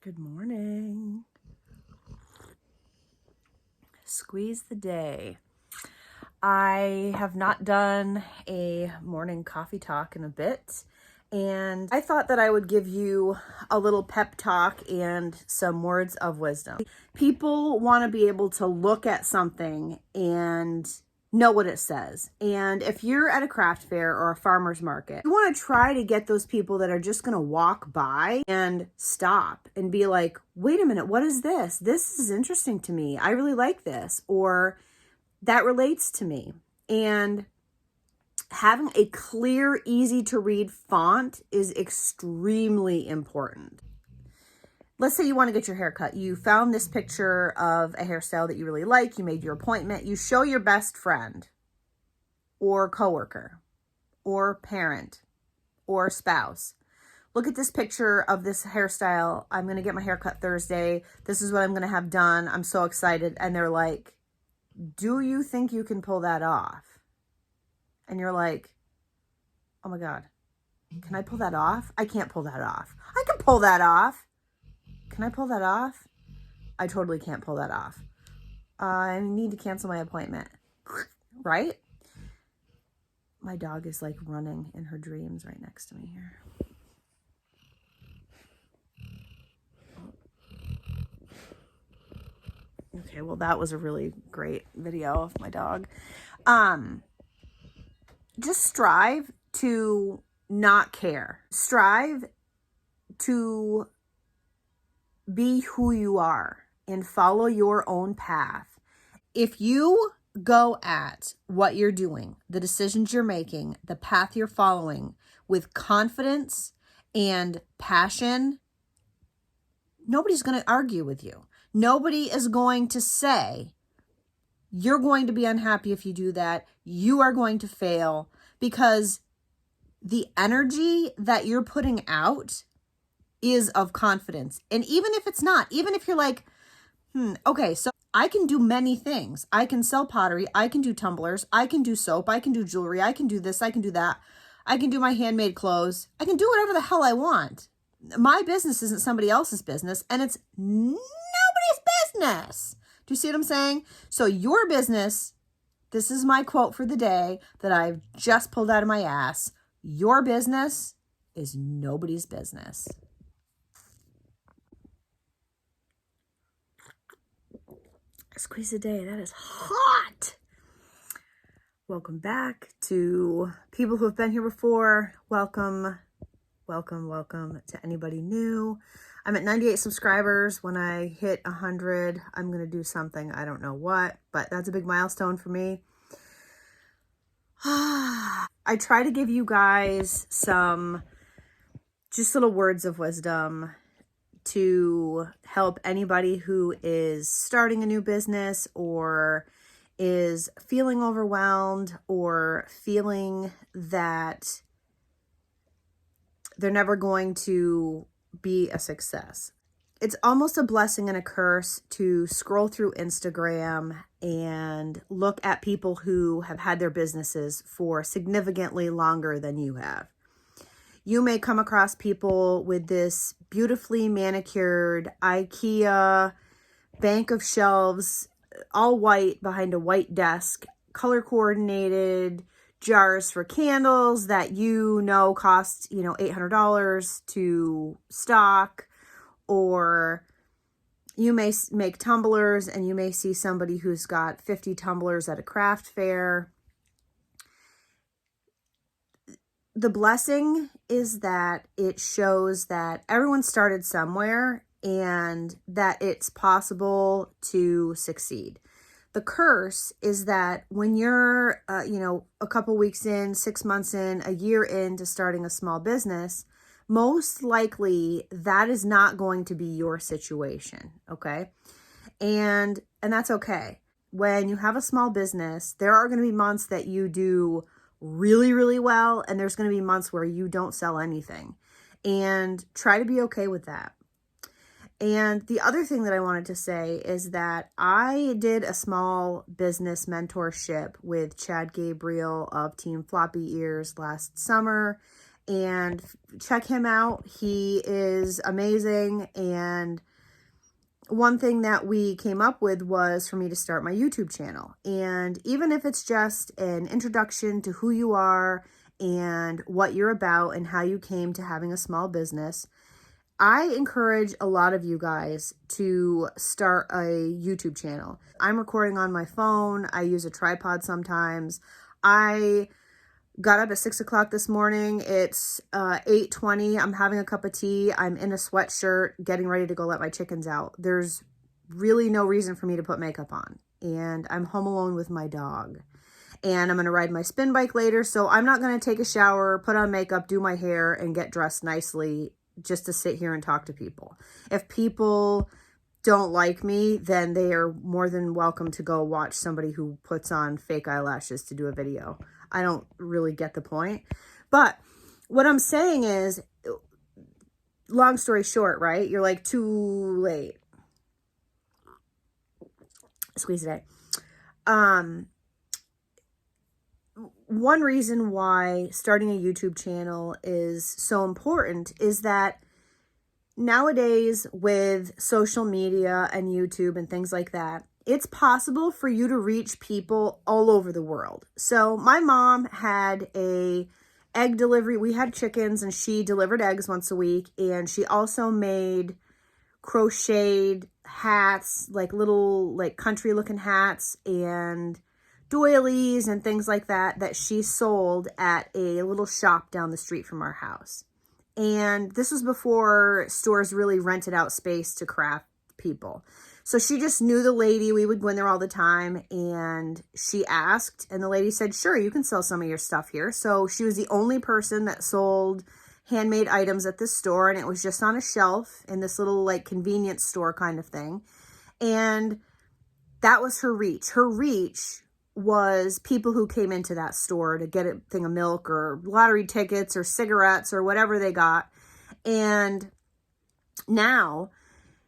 Good morning. Squeeze the day. I have not done a morning coffee talk in a bit, and I thought that I would give you a little pep talk and some words of wisdom. People want to be able to look at something and know what it says. And if you're at a craft fair or a farmer's market, you want to try to get those people that are just going to walk by and stop and be like, wait a minute, what is this? This is interesting to me. I really like this. Or that relates to me. And having a clear, easy to read font is extremely important. Let's say you want to get your hair cut. You found this picture of a hairstyle that you really like. You made your appointment. You show your best friend or coworker or parent or spouse. Look at this picture of this hairstyle. I'm going to get my hair cut Thursday. This is what I'm going to have done. I'm so excited. And they're like, do you think you can pull that off? And you're like, oh my God, can I pull that off? I can't pull that off. I can pull that off. Can I pull that off? I totally can't pull that off. I need to cancel my appointment. Right? My dog is like running in her dreams right next to me here. Okay, well, that was a really great video of my dog. Just strive to not care. Strive to be who you are and follow your own path. If you go at what you're doing, the decisions you're making, the path you're following with confidence and passion, nobody's going to argue with you. Nobody is going to say, you're going to be unhappy if you do that. You are going to fail, because the energy that you're putting out is of confidence. And even if it's not, even if you're like, okay, so I can do many things. I can sell pottery. I can do tumblers. I can do soap. I can do jewelry. I can do this. I can do that. I can do my handmade clothes. I can do whatever the hell I want. My business isn't somebody else's business, and it's nobody's business. Do you see what I'm saying? So your business, this is my quote for the day that I've just pulled out of my ass. Your business is nobody's business. Squeeze a day. That is hot. Welcome back to people who have been here before. Welcome to anybody new. I'm at 98 subscribers. When I hit 100, I'm going to do something. I don't know what, but that's a big milestone for me. I try to give you guys some just little words of wisdom to help anybody who is starting a new business or is feeling overwhelmed or feeling that they're never going to be a success. It's almost a blessing and a curse to scroll through Instagram and look at people who have had their businesses for significantly longer than you have. You may come across people with this beautifully manicured IKEA bank of shelves, all white behind a white desk, color coordinated jars for candles that cost, $800 to stock. Or you may make tumblers and you may see somebody who's got 50 tumblers at a craft fair. The blessing is that it shows that everyone started somewhere and that it's possible to succeed. The curse is that when you're, a couple weeks in, 6 months in, a year into starting a small business, most likely that is not going to be your situation, okay? And that's okay. When you have a small business, there are going to be months that you do really, really well, and there's going to be months where you don't sell anything. And try to be okay with that. And the other thing that I wanted to say is that I did a small business mentorship with Chad Gabriel of Team Floppy Ears last summer. and check him out. He is amazing. And one thing that we came up with was for me to start my YouTube channel. And even if it's just an introduction to who you are and what you're about and how you came to having a small business, I encourage a lot of you guys to start a YouTube channel. I'm recording on my phone. I use a tripod sometimes. I got up at 6 o'clock this morning. It's 8:20. I'm having a cup of tea. I'm in a sweatshirt getting ready to go let my chickens out. There's really no reason for me to put makeup on. And I'm home alone with my dog. And I'm going to ride my spin bike later. So I'm not going to take a shower, put on makeup, do my hair, and get dressed nicely just to sit here and talk to people. If people don't like me, then they are more than welcome to go watch somebody who puts on fake eyelashes to do a video. I don't really get the point. But what I'm saying is, long story short, right? You're like, too late. Squeeze it out. One reason why starting a YouTube channel is so important is that nowadays with social media and YouTube and things like that, it's possible for you to reach people all over the world. So my mom had a egg delivery. We had chickens and she delivered eggs once a week. And she also made crocheted hats, like little like country looking hats and doilies and things like that, that she sold at a little shop down the street from our house. And this was before stores really rented out space to craft people. So she just knew the lady. We would go in there all the time, and she asked, and the lady said, sure, you can sell some of your stuff here. So she was the only person that sold handmade items at this store, and it was just on a shelf in this little like convenience store kind of thing. And that was her reach. Her reach was people who came into that store to get a thing of milk or lottery tickets or cigarettes or whatever they got. And now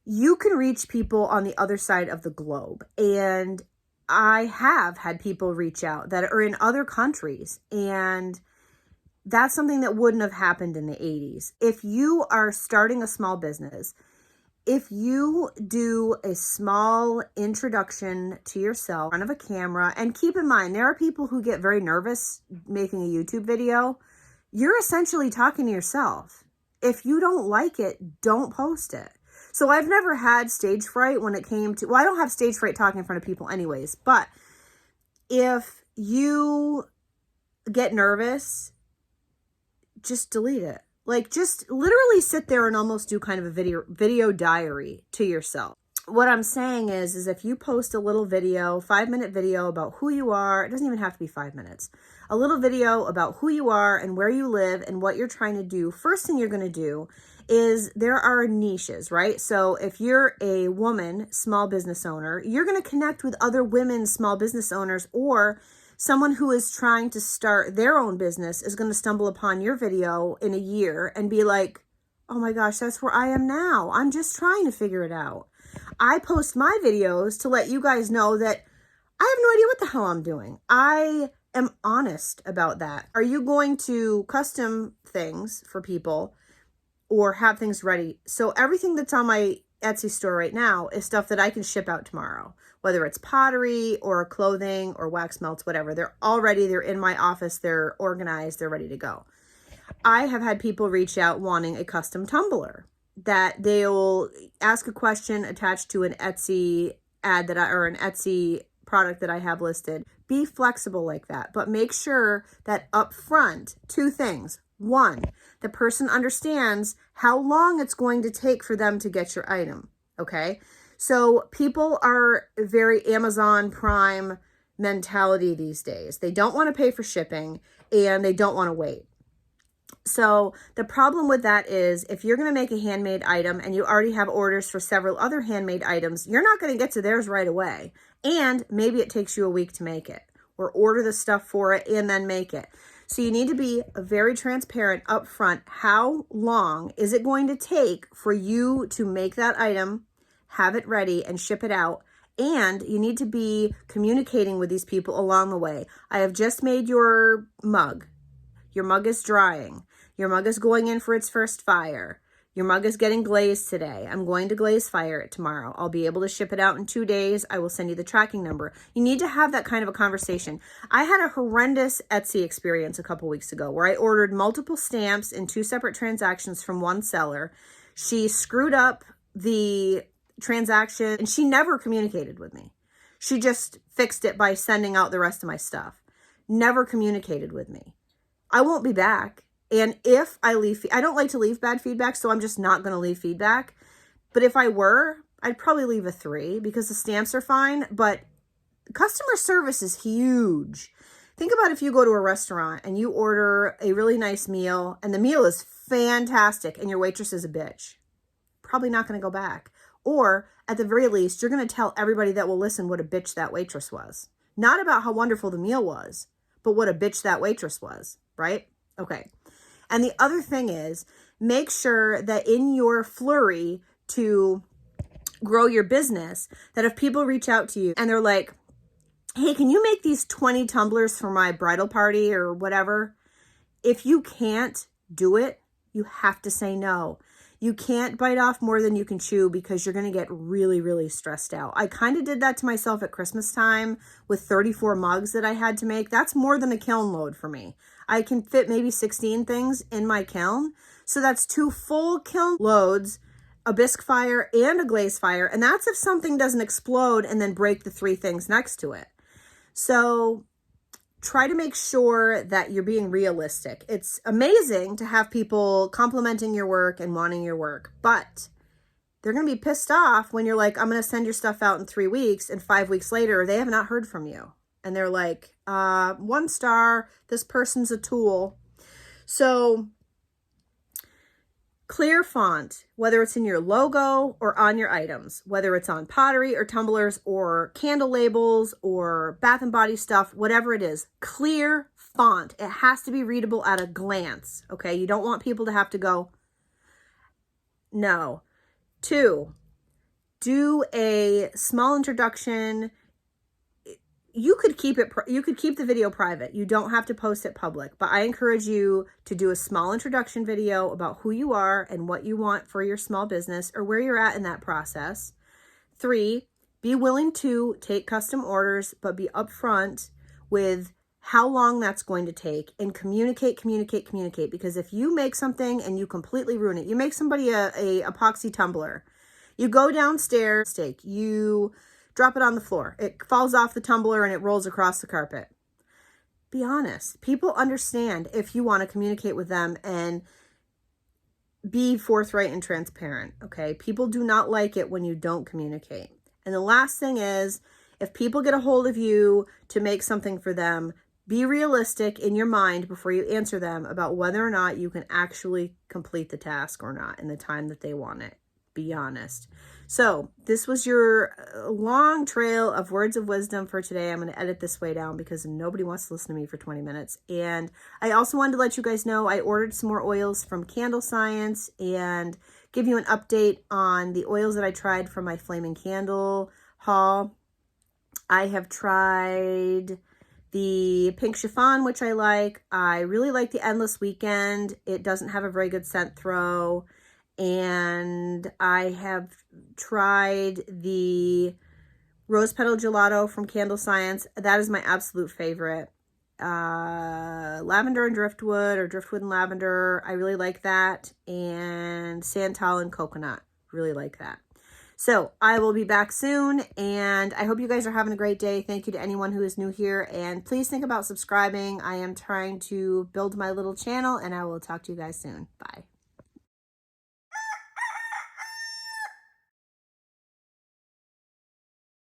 you can reach people on the other side of the globe. And I have had people reach out that are in other countries, and that's something that wouldn't have happened in the 80s. If you are starting a small business, if you do a small introduction to yourself in front of a camera, and keep in mind, there are people who get very nervous making a YouTube video. You're essentially talking to yourself. If you don't like it, don't post it. So I've never had stage fright when it came to, well, I don't have stage fright talking in front of people anyways, but if you get nervous, just delete it. Like, just literally sit there and almost do kind of a video diary to yourself. What I'm saying is if you post a little video, 5-minute video about who you are, it doesn't even have to be 5 minutes, a little video about who you are and where you live and what you're trying to do. First thing you're going to do is there are niches, right? So if you're a woman, small business owner, you're going to connect with other women, small business owners, or someone who is trying to start their own business is going to stumble upon your video in a year and be like, oh my gosh, that's where I am now. I'm just trying to figure it out. I post my videos to let you guys know that I have no idea what the hell I'm doing. I am honest about that. Are you going to custom things for people or have things ready? So everything that's on my Etsy store right now is stuff that I can ship out tomorrow. Whether it's pottery or clothing or wax melts, whatever. They're in my office, they're organized, they're ready to go. I have had people reach out wanting a custom tumbler that they'll ask a question attached to an Etsy ad or an Etsy product that I have listed. Be flexible like that, but make sure that up front, 2 things. 1, the person understands how long it's going to take for them to get your item, okay? So people are very Amazon Prime mentality these days. They don't want to pay for shipping and they don't want to wait. So the problem with that is if you're going to make a handmade item and you already have orders for several other handmade items, you're not going to get to theirs right away. And maybe it takes you a week to make it or order the stuff for it and then make it. So you need to be very transparent up front. How long is it going to take for you to make that item, have it ready, and ship it out? And you need to be communicating with these people along the way. I have just made your mug. Your mug is drying. Your mug is going in for its first fire. Your mug is getting glazed today. I'm going to glaze fire it tomorrow. I'll be able to ship it out in 2 days. I will send you the tracking number. You need to have that kind of a conversation. I had a horrendous Etsy experience a couple weeks ago where I ordered multiple stamps in 2 separate transactions from one seller. She screwed up the transaction and she never communicated with me. She just fixed it by sending out the rest of my stuff. Never communicated with me. I won't be back. And if I leave, I don't like to leave bad feedback, so I'm just not going to leave feedback. But if I were, I'd probably leave a 3 because the stamps are fine. But customer service is huge. Think about if you go to a restaurant and you order a really nice meal and the meal is fantastic and your waitress is a bitch. Probably not going to go back. Or at the very least, you're going to tell everybody that will listen what a bitch that waitress was. Not about how wonderful the meal was, but what a bitch that waitress was, right? Okay. And the other thing is, make sure that in your flurry to grow your business, that if people reach out to you and they're like, hey, can you make these 20 tumblers for my bridal party or whatever? If you can't do it, you have to say no. You can't bite off more than you can chew because you're going to get really, really stressed out. I kind of did that to myself at Christmas time with 34 mugs that I had to make. That's more than a kiln load for me. I can fit maybe 16 things in my kiln. So that's 2 full kiln loads, a bisque fire and a glaze fire. And that's if something doesn't explode and then break the 3 things next to it. So try to make sure that you're being realistic. It's amazing to have people complimenting your work and wanting your work, but they're going to be pissed off when you're like, I'm going to send your stuff out in 3 weeks, and 5 weeks later, they have not heard from you. And they're like, 1 star, this person's a tool. So clear font, whether it's in your logo or on your items, whether it's on pottery or tumblers or candle labels or bath and body stuff, whatever it is, clear font. It has to be readable at a glance, okay? You don't want people to have to go, no. 2, do a small introduction. You could keep the video private. You don't have to post it public, but I encourage you to do a small introduction video about who you are and what you want for your small business or where you're at in that process. 3, be willing to take custom orders, but be upfront with how long that's going to take and communicate, because if you make something and you completely ruin it, you make somebody a epoxy tumbler, you go downstairs, you drop it on the floor. It falls off the tumbler and it rolls across the carpet. Be honest. People understand if you want to communicate with them and be forthright and transparent, okay? People do not like it when you don't communicate. And the last thing is, if people get a hold of you to make something for them, be realistic in your mind before you answer them about whether or not you can actually complete the task or not in the time that they want it. Be honest. So this was your long trail of words of wisdom for today. I'm going to edit this way down because nobody wants to listen to me for 20 minutes. And I also wanted to let you guys know I ordered some more oils from Candle Science and give you an update on the oils that I tried from my Flaming Candle haul. I have tried the Pink Chiffon, which I like. I really like the Endless Weekend. It doesn't have a very good scent throw. And I have tried the Rose Petal Gelato from Candle Science. That is my absolute favorite. Lavender and Driftwood, or Driftwood and Lavender, I really like that. And Santal and Coconut, really like that. So I will be back soon, and I hope you guys are having a great day. Thank you to anyone who is new here, and please think about subscribing. I am trying to build my little channel, and I will talk to you guys soon. Bye.